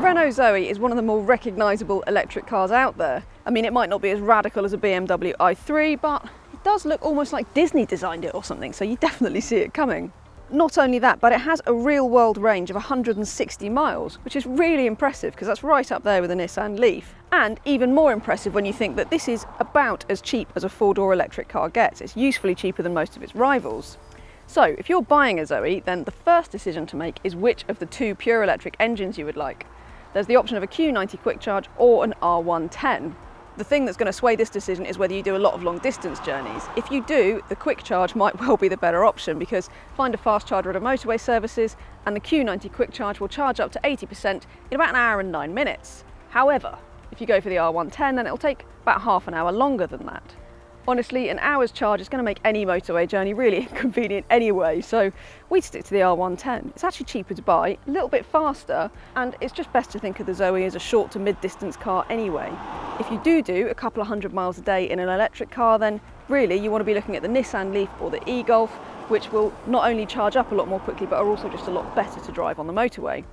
Renault ZOE is one of the more recognisable electric cars out there. I mean, it might not be as radical as a BMW i3, but it does look almost like Disney designed it or something, so you definitely see it coming. Not only that, but it has a real-world range of 160 miles, which is really impressive because that's right up there with a Nissan Leaf. And even more impressive when you think that this is about as cheap as a four-door electric car gets. It's usefully cheaper than most of its rivals. So if you're buying a ZOE, then the first decision to make is which of the two pure electric engines you would like. There's the option of a Q90 quick charge or an R110. The thing that's going to sway this decision is whether you do a lot of long distance journeys. If you do, the quick charge might well be the better option because find a fast charger at a motorway services and the Q90 quick charge will charge up to 80% in about an hour and 9 minutes. However, if you go for the R110, then it'll take about half an hour longer than that. Honestly, an hour's charge is going to make any motorway journey really inconvenient anyway, so we'd stick to the R110. It's actually cheaper to buy, a little bit faster, and it's just best to think of the ZOE as a short to mid-distance car anyway. If you do a couple of 100 miles a day in an electric car, then really you want to be looking at the Nissan Leaf or the e-Golf, which will not only charge up a lot more quickly, but are also just a lot better to drive on the motorway.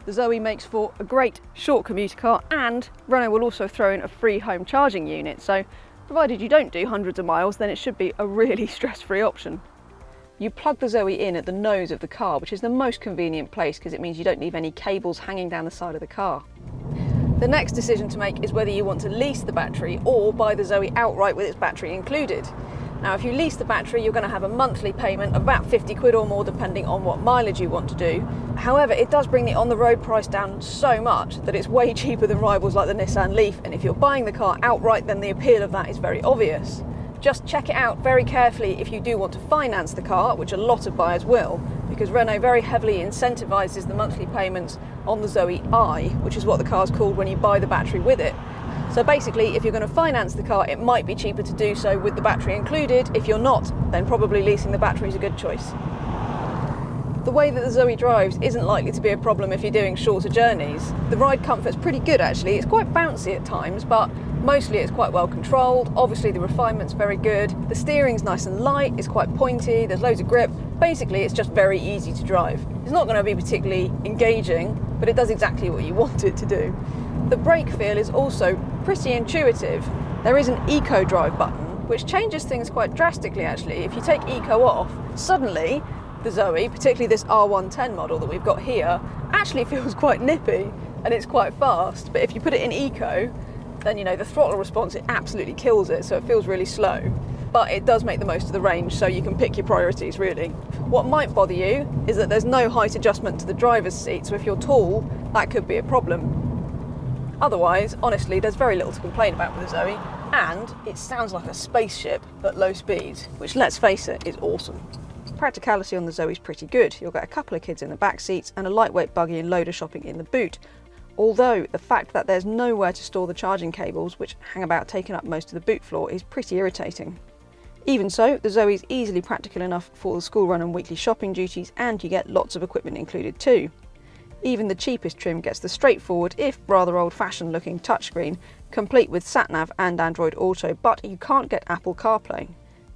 The ZOE makes for a great short commuter car, and Renault will also throw in a free home charging unit, so provided you don't do hundreds of miles, then it should be a really stress-free option. You plug the ZOE in at the nose of the car, which is the most convenient place because it means you don't leave any cables hanging down the side of the car. The next decision to make is whether you want to lease the battery or buy the ZOE outright with its battery included. Now, if you lease the battery, you're going to have a monthly payment of about 50 quid or more depending on what mileage you want to do. However, it does bring the on-the-road price down so much that it's way cheaper than rivals like the Nissan Leaf, and if you're buying the car outright, then the appeal of that is very obvious. Just check it out very carefully if you do want to finance the car, which a lot of buyers will, because Renault very heavily incentivises the monthly payments on the ZOE I, which is what the car's called when you buy the battery with it. So basically, if you're going to finance the car, it might be cheaper to do so with the battery included. If you're not, then probably leasing the battery is a good choice. The way that the ZOE drives isn't likely to be a problem if you're doing shorter journeys. The ride comfort's pretty good actually. It's quite bouncy at times, but mostly it's quite well controlled. Obviously the refinement's very good. The steering's nice and light, it's quite pointy, there's loads of grip. Basically it's just very easy to drive. It's not going to be particularly engaging, but it does exactly what you want it to do. The brake feel is also pretty intuitive. There is an Eco Drive button, which changes things quite drastically actually. If you take Eco off, suddenly the ZOE, particularly this R110 model that we've got here, actually feels quite nippy and it's quite fast. But if you put it in Eco, then you know the throttle response, it absolutely kills it, so it feels really slow. But it does make the most of the range, so you can pick your priorities really. What might bother you is that there's no height adjustment to the driver's seat, so if you're tall, that could be a problem. Otherwise, honestly, there's very little to complain about with the ZOE, and it sounds like a spaceship at low speeds, which, let's face it, is awesome. Practicality on the ZOE is pretty good. You'll get a couple of kids in the back seats and a lightweight buggy and loader shopping in the boot. Although the fact that there's nowhere to store the charging cables, which hang about taking up most of the boot floor, is pretty irritating. Even so, the ZOE is easily practical enough for the school run and weekly shopping duties, and you get lots of equipment included too. Even the cheapest trim gets the straightforward, if rather old-fashioned looking touchscreen, complete with sat-nav and Android Auto, but you can't get Apple CarPlay.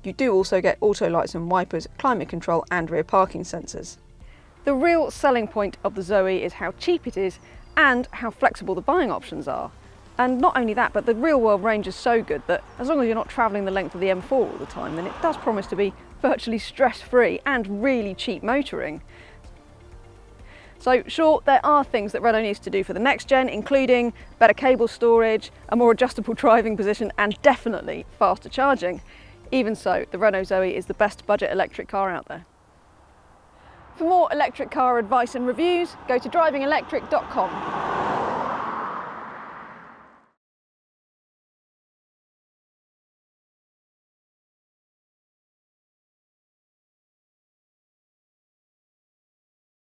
You do also get auto lights and wipers, climate control and rear parking sensors. The real selling point of the ZOE is how cheap it is and how flexible the buying options are. And not only that, but the real-world range is so good that as long as you're not travelling the length of the M4 all the time, then it does promise to be virtually stress-free and really cheap motoring. So sure, there are things that Renault needs to do for the next gen, including better cable storage, a more adjustable driving position, and definitely faster charging. Even so, the Renault ZOE is the best budget electric car out there. For more electric car advice and reviews, go to DrivingElectric.com.